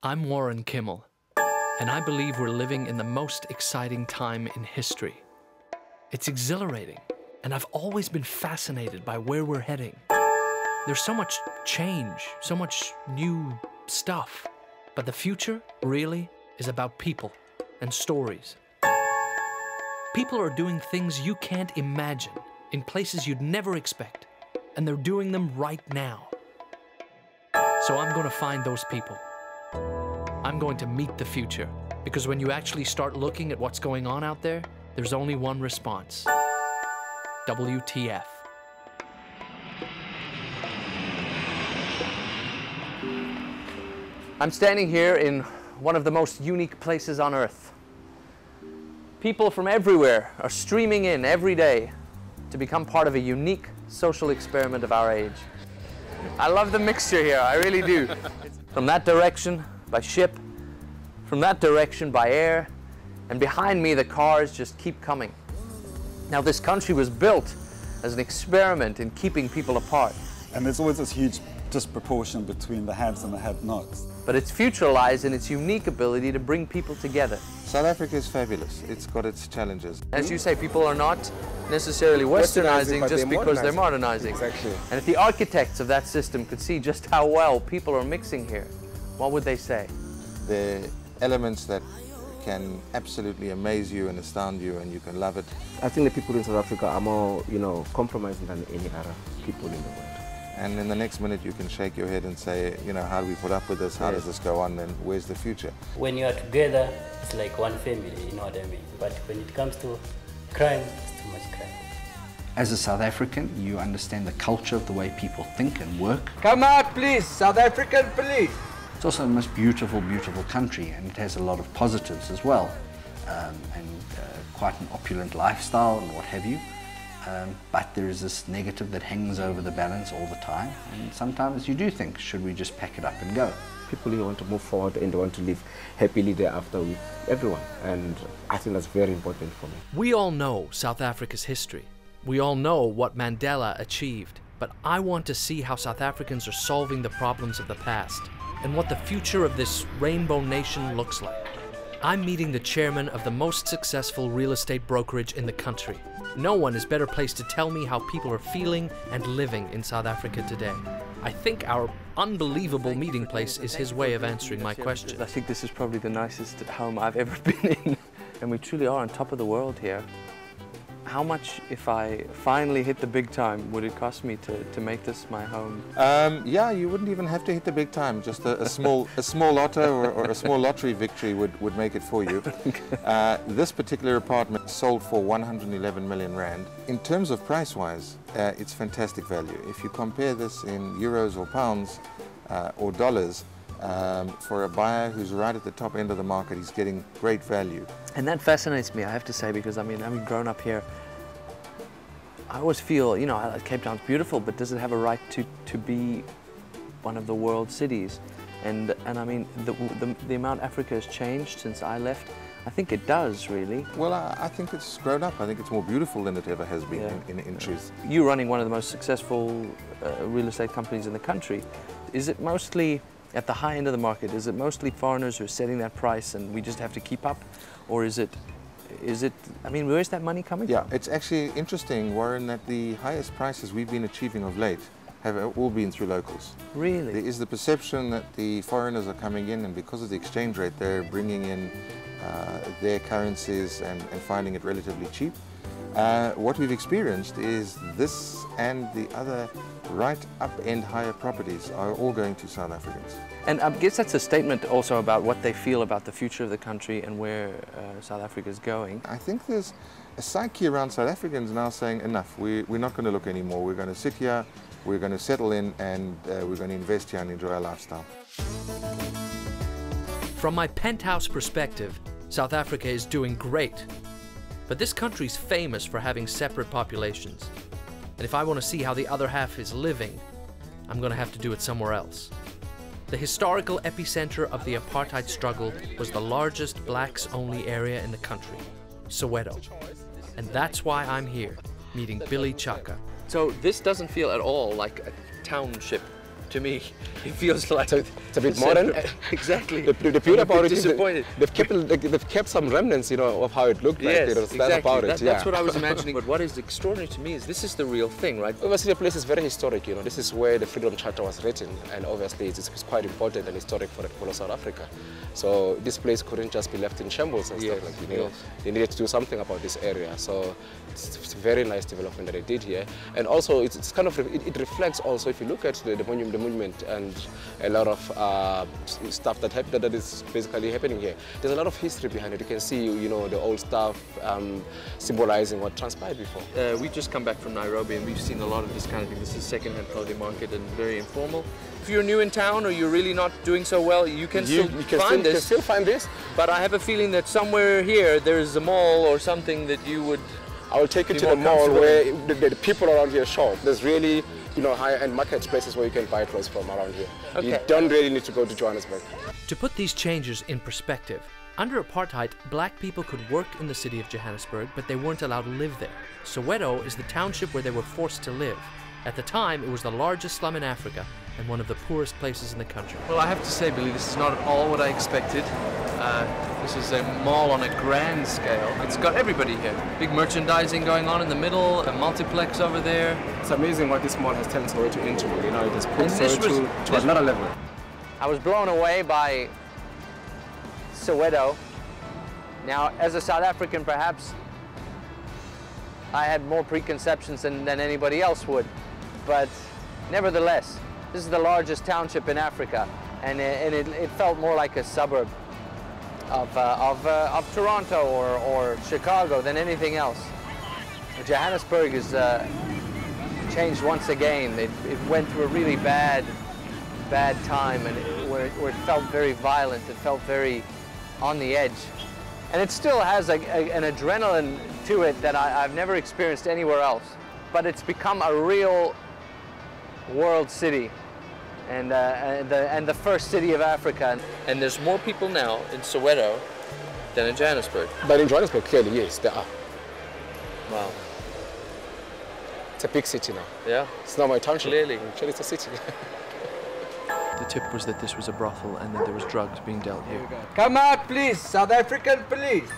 I'm Warren Kimmel, and I believe we're living in the most exciting time in history. It's exhilarating, and I've always been fascinated by where we're heading. There's so much change, so much new stuff, but the future really is about people and stories. People are doing things you can't imagine in places you'd never expect, and they're doing them right now. So I'm going to find those people. I'm going to meet the future, because when you actually start looking at what's going on out there, there's only one response: WTF. I'm standing here in one of the most unique places on Earth. People from everywhere are streaming in every day to become part of a unique social experiment of our age. I love the mixture here, I really do. From that direction, by ship, from that direction by air, and behind me the cars just keep coming. Now this country was built as an experiment in keeping people apart. And there's always this huge disproportion between the haves and the have-nots. But its future lies in its unique ability to bring people together. South Africa is fabulous. It's got its challenges. As you say, people are not necessarily westernizing just because they're modernizing. Exactly. And if the architects of that system could see just how well people are mixing here, what would they say? The elements that can absolutely amaze you and astound you, and you can love it. I think the people in South Africa are more, compromising than any other people in the world. And in the next minute you can shake your head and say, how do we put up with this? How does this go on? And where's the future? When you are together, it's like one family, you know what I mean? But when it comes to crime, it's too much crime. As a South African, you understand the culture of the way people think and work. Come out, please, South African police! It's also the most beautiful, beautiful country, and it has a lot of positives as well, quite an opulent lifestyle and what have you. But there is this negative that hangs over the balance all the time, and sometimes you do think, should we just pack it up and go? People want to move forward and they want to live happily thereafter with everyone, and I think that's very important for me. We all know South Africa's history. We all know what Mandela achieved, but I want to see how South Africans are solving the problems of the past and what the future of this rainbow nation looks like. I'm meeting the chairman of the most successful real estate brokerage in the country. No one is better placed to tell me how people are feeling and living in South Africa today. I think our unbelievable meeting place is his way of answering my questions. I think this is probably the nicest home I've ever been in, and we truly are on top of the world here. How much, if I finally hit the big time, would it cost me to make this my home? Yeah, you wouldn't even have to hit the big time. Just a small lotto or a small lottery victory would make it for you. This particular apartment sold for 111 million rand. In terms of price-wise, it's fantastic value. If you compare this in euros or pounds or dollars, for a buyer who's right at the top end of the market, he's getting great value. And that fascinates me, I have to say, because I mean, having grown up here, I always feel, Cape Town's beautiful, but does it have a right to be one of the world cities? And I mean, the amount Africa has changed since I left, I think it does, really. Well, I think it's grown up. I think it's more beautiful than it ever has been, in truth. You're running one of the most successful real estate companies in the country. Is it mostly at the high end of the market? Is it mostly foreigners who are setting that price and we just have to keep up? Or is it, I mean, where's that money coming from? Yeah, it's actually interesting, Warren, that the highest prices we've been achieving of late have all been through locals. Really? There is the perception that the foreigners are coming in, and because of the exchange rate, they're bringing in their currencies and finding it relatively cheap. What we've experienced is this and the other right up-end higher properties are all going to South Africans. And I guess that's a statement also about what they feel about the future of the country and where South Africa is going. I think there's a psyche around South Africans now saying, enough, we're not going to look anymore. We're going to sit here, we're going to settle in, and we're going to invest here and enjoy our lifestyle. From my penthouse perspective, South Africa is doing great. But this country's famous for having separate populations. And if I want to see how the other half is living, I'm going to have to do it somewhere else. The historical epicenter of the apartheid struggle was the largest blacks-only area in the country, Soweto. And that's why I'm here, meeting Billy Chaka. So this doesn't feel at all like a township to me, it feels like it's a bit modern. Exactly. The beauty about it is disappointed. they've kept some remnants, you know, of how it looked like. Yes, You know, so exactly. that's about it. That's what I was imagining. But what is extraordinary to me is this is the real thing, right? Obviously, the place is very historic. You know, this is where the Freedom Charter was written, and obviously it's quite important and historic for the people of South Africa. So this place couldn't just be left in shambles and stuff like, you know. They needed to do something about this area. So it's a very nice development that they did here, and also it's kind of it reflects also, if you look at the monument and a lot of stuff that is basically happening here. There's a lot of history behind it. You can see, you know, the old stuff symbolizing what transpired before. We've just come back from Nairobi and we've seen a lot of this kind of thing. This is second-hand clothing market and very informal. If you're new in town or you're really not doing so well, you can still find this. But I have a feeling that somewhere here there's a mall or something that you would. I will take you to the mall where the people around here shop. There's really, you know, high-end market places where you can buy clothes from around here. Okay. You don't really need to go to Johannesburg. To put these changes in perspective, under apartheid, black people could work in the city of Johannesburg, but they weren't allowed to live there. Soweto is the township where they were forced to live. At the time, it was the largest slum in Africa and one of the poorest places in the country. Well, I have to say, Billy, this is not at all what I expected. This is a mall on a grand scale. It's got everybody here. Big merchandising going on in the middle, a multiplex over there. It's amazing what this mall has turned Soweto into. You know, it has put Soweto to another level. I was blown away by Soweto. Now, as a South African, perhaps I had more preconceptions than anybody else would, but nevertheless, this is the largest township in Africa, and it felt more like a suburb of Toronto or Chicago than anything else. Johannesburg is changed once again. It went through a really bad time, and where it felt very violent. It felt very on the edge, and it still has an adrenaline to it that I've never experienced anywhere else. But it's become a real world city, and the first city of Africa. And there's more people now in Soweto than in Johannesburg. But in Johannesburg, clearly, yes, there are. Wow. It's a big city now. Yeah. It's not my township. Clearly. Actually, it's a city. The tip was that this was a brothel and that there was drugs being dealt here. Come out, please, South African police.